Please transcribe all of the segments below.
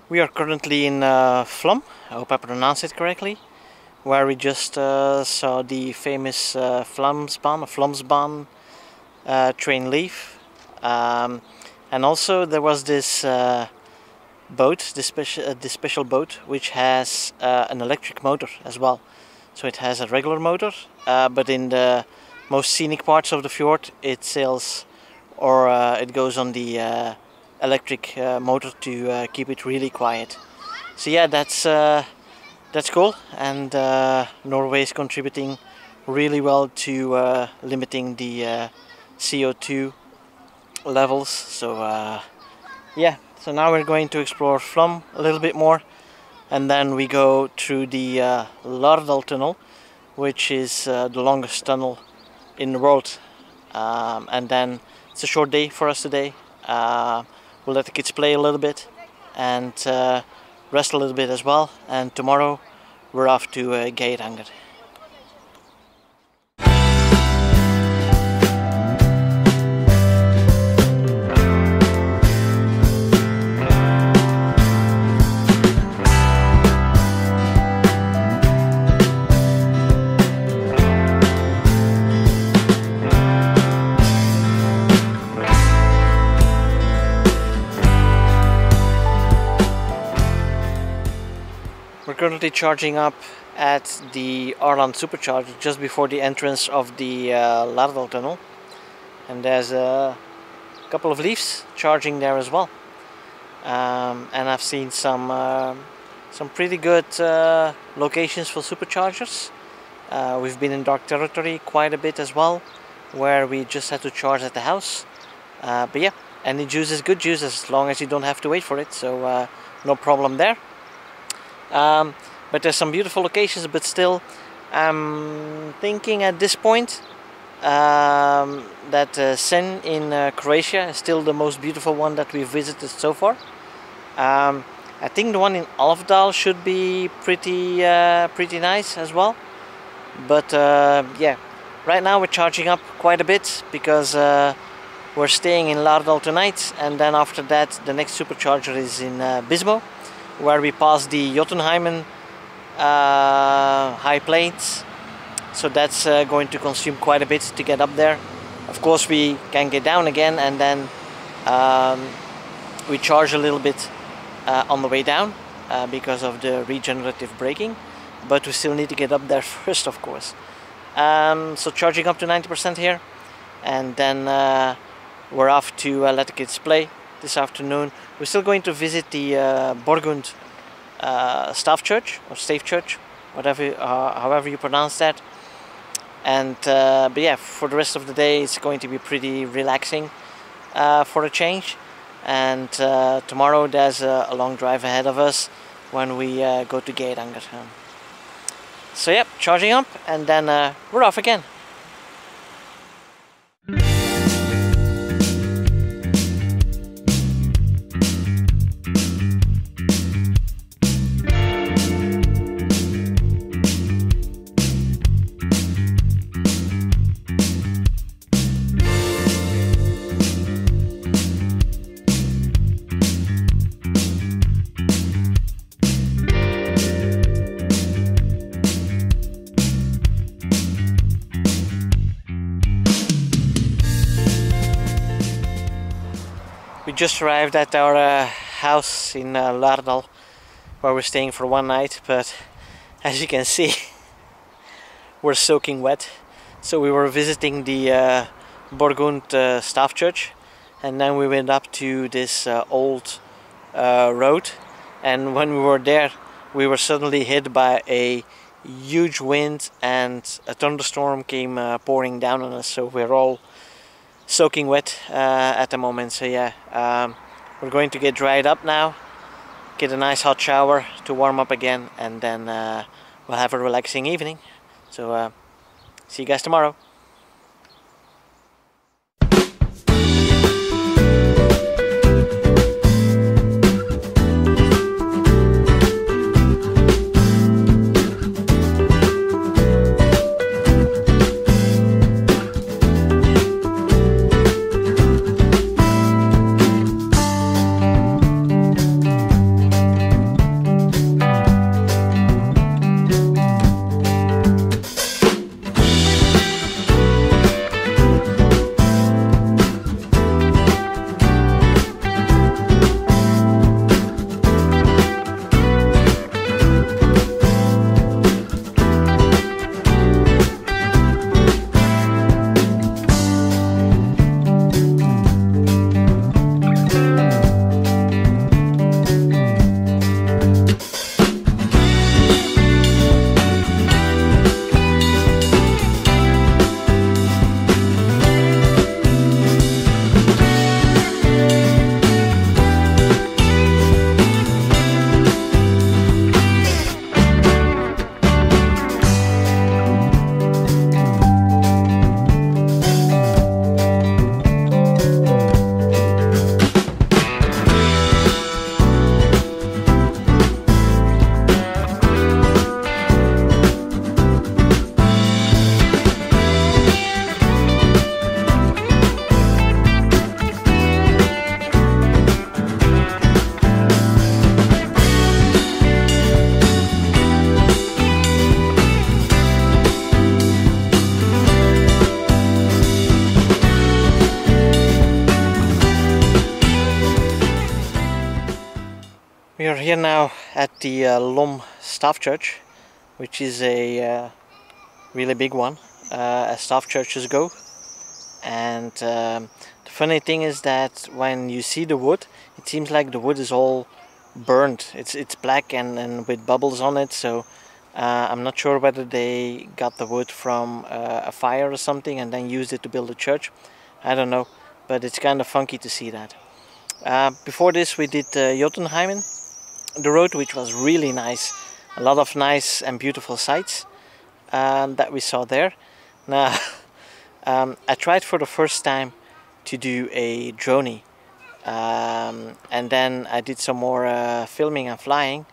We are currently in Flum, I hope I pronounced it correctly, where we just saw the famous Flumsbaan train leave. And also there was this boat, this special boat, which has an electric motor as well. So it has a regular motor, but in the most scenic parts of the fjord it sails, or it goes on the electric motor to keep it really quiet. So yeah, that's cool, and Norway is contributing really well to limiting the CO2 levels. So yeah, so now we're going to explore Flum a little bit more, and then we go through the Lardal tunnel, which is the longest tunnel in the world. And then it's a short day for us today. We'll let the kids play a little bit and rest a little bit as well. And tomorrow we're off to Geiranger. We're currently charging up at the Arland supercharger just before the entrance of the Lardal tunnel, and there's a couple of leaves charging there as well. And I've seen some pretty good locations for superchargers. We've been in dark territory quite a bit as well, where we just had to charge at the house. But yeah, any juice is good juice as long as you don't have to wait for it, so no problem there. But there's some beautiful locations, but still I'm thinking at this point that Sen in Croatia is still the most beautiful one that we've visited so far. I think the one in Alfdal should be pretty nice as well. But yeah, right now we're charging up quite a bit because we're staying in Lardal tonight, and then after that the next supercharger is in Bismo, where we pass the Jotunheimen high plains. So that's going to consume quite a bit to get up there. Of course we can get down again, and then we charge a little bit on the way down because of the regenerative braking, but we still need to get up there first, of course. So charging up to 90% here, and then we're off to let the kids play this afternoon. We're still going to visit the Borgund Stave Church, or Stave Church, whatever, however you pronounce that. And but yeah, for the rest of the day it's going to be pretty relaxing for a change. And tomorrow there's a long drive ahead of us when we go to Geiranger. So yep, charging up, and then we're off again. We just arrived at our house in Lardal, where we're staying for one night, but as you can see, we're soaking wet. So we were visiting the Borgund Stave church, and then we went up to this old road, and when we were there we were suddenly hit by a huge wind and a thunderstorm came pouring down on us, so we're all soaking wet at the moment. So yeah, we're going to get dried up now, get a nice hot shower to warm up again, and then we'll have a relaxing evening. So see you guys tomorrow. We are here now at the Lom Stave Church, which is a really big one, as Stave churches go. And the funny thing is that when you see the wood, it seems like the wood is all burned. It's black and with bubbles on it, so I'm not sure whether they got the wood from a fire or something and then used it to build a church. I don't know, but it's kind of funky to see that. Before this we did Jotunheimen, the road, which was really nice. A lot of nice and beautiful sights that we saw there. Now, I tried for the first time to do a droney, and then I did some more filming and flying,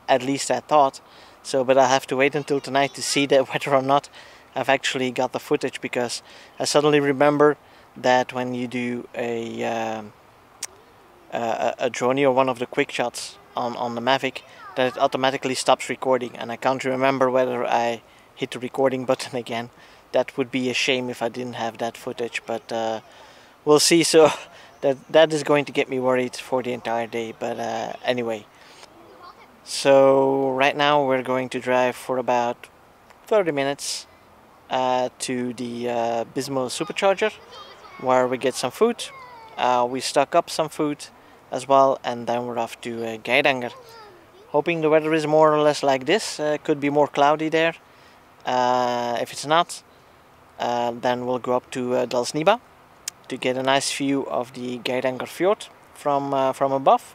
at least I thought. So, but I'll have to wait until tonight to see that whether or not I've actually got the footage, because I suddenly remember that when you do a droney or one of the quick shots on the Mavic, that it automatically stops recording, and I can't remember whether I hit the recording button again. That would be a shame if I didn't have that footage, but we'll see. So that is going to get me worried for the entire day, but anyway. So right now we're going to drive for about 30 minutes to the Bismo supercharger, where we get some food. We stock up some food as well, and then we're off to Geiranger. Hoping the weather is more or less like this. Could be more cloudy there. If it's not, then we'll go up to Dalsniba to get a nice view of the Geirangerfjord from above.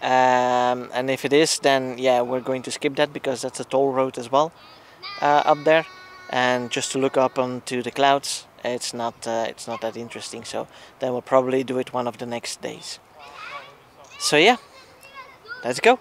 And if it is, then yeah, we're going to skip that because that's a toll road as well up there. And just to look up onto the clouds, it's not that interesting. So then we'll probably do it one of the next days. So yeah, let's go.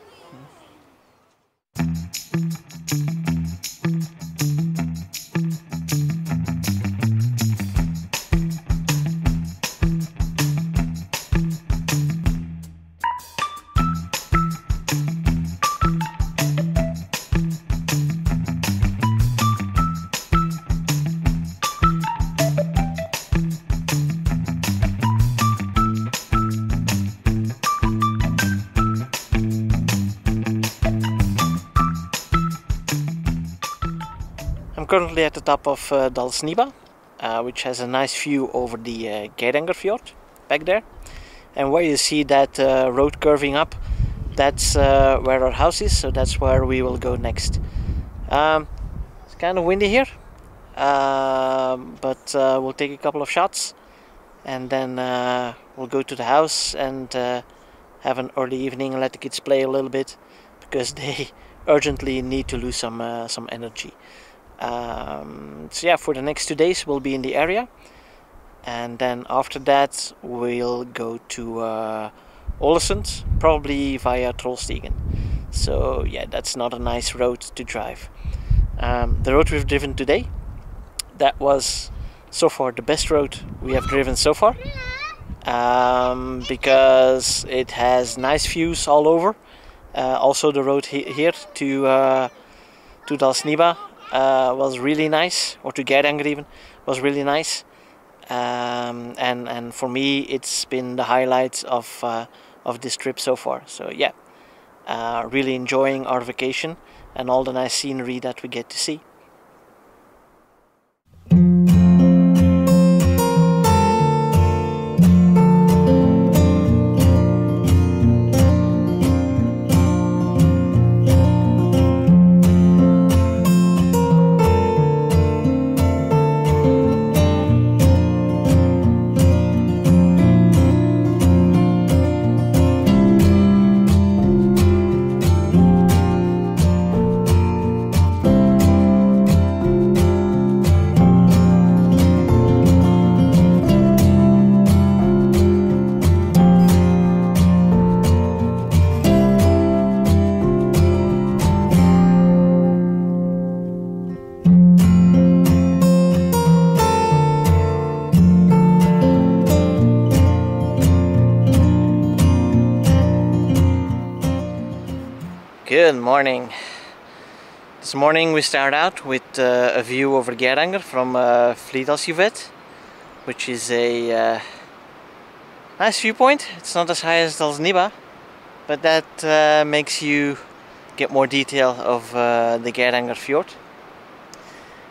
currently at the top of Dalsniba, which has a nice view over the Geirangerfjord back there. And where you see that road curving up, that's where our house is, so that's where we will go next. It's kind of windy here, but we'll take a couple of shots and then we'll go to the house and have an early evening and let the kids play a little bit, because they urgently need to lose some energy. So yeah, for the next 2 days we'll be in the area, and then after that we'll go to Ålesund, probably via Trollstigen. So yeah, that's not a nice road to drive. The road we've driven today, that was so far the best road we have driven so far, because it has nice views all over. Also the road here to Dalsniba was really nice, or to Geiranger even, was really nice. And for me it's been the highlights of this trip so far. So yeah, really enjoying our vacation and all the nice scenery that we get to see. Good morning. This morning we start out with a view over Geiranger from Flydalsjuvet, which is a nice viewpoint. It's not as high as Dalsniba, but that makes you get more detail of the Geirangerfjord.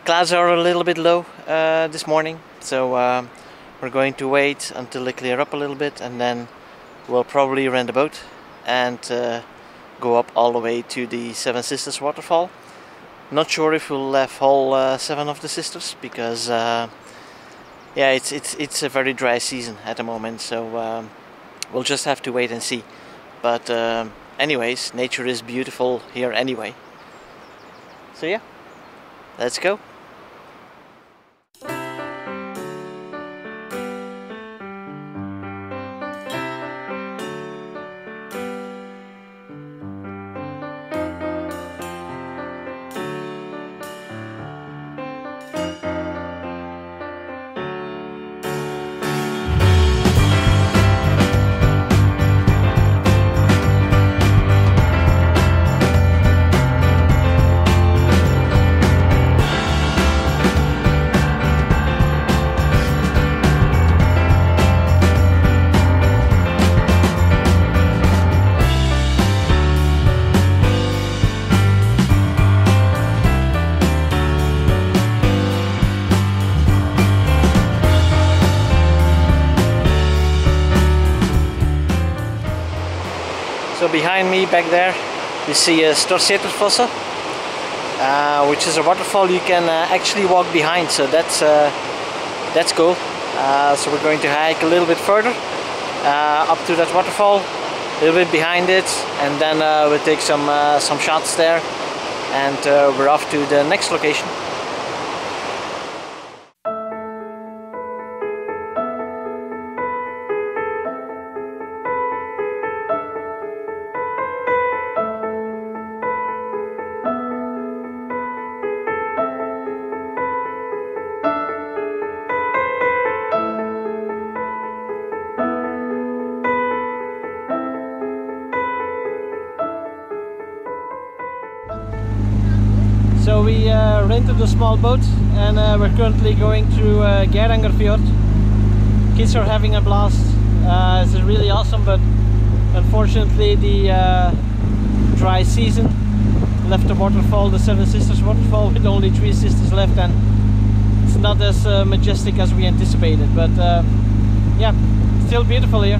Clouds are a little bit low this morning, so we're going to wait until they clear up a little bit, and then we'll probably rent a boat and go up all the way to the Seven Sisters waterfall. Not sure if we'll have all 7 of the sisters, because yeah, it's a very dry season at the moment, so we'll just have to wait and see. But anyways, nature is beautiful here anyway. So yeah, let's go. So behind me back there you see a Storseterfosse, which is a waterfall you can actually walk behind, so that's cool. So we're going to hike a little bit further up to that waterfall, a little bit behind it, and then we'll take some shots there, and we're off to the next location. So we rented a small boat, and we're currently going through Geirangerfjord. Kids are having a blast. This is really awesome, but unfortunately the dry season left the waterfall, the Seven Sisters waterfall, with only 3 sisters left, and it's not as majestic as we anticipated, but yeah, still beautiful here.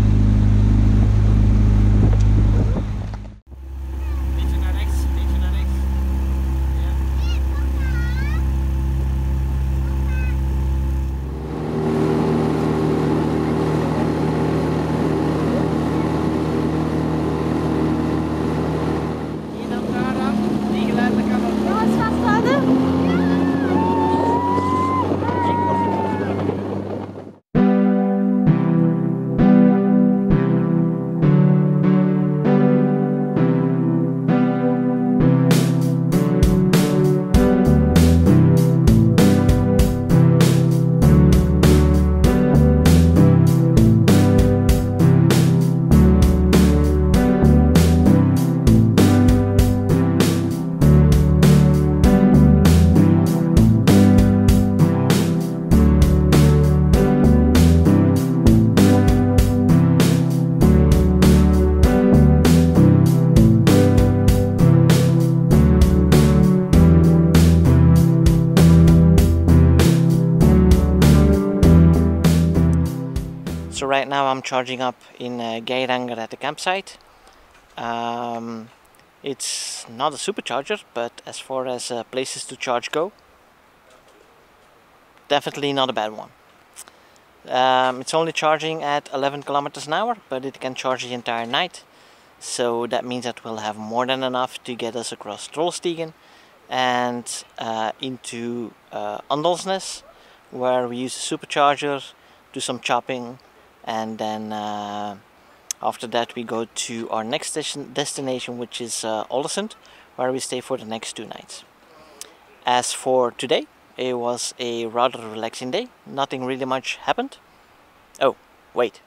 So right now I'm charging up in Geiranger at the campsite. It's not a supercharger, but as far as places to charge go, definitely not a bad one. It's only charging at 11 kilometers an hour, but it can charge the entire night. So that means that we'll have more than enough to get us across Trollstigen and into Andalsnes, where we use a supercharger, do some chopping, and then after that we go to our next destination, which is Ålesund, where we stay for the next 2 nights. As for today, it was a rather relaxing day. Nothing really much happened. Oh, wait.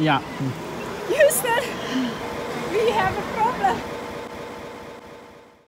Ja,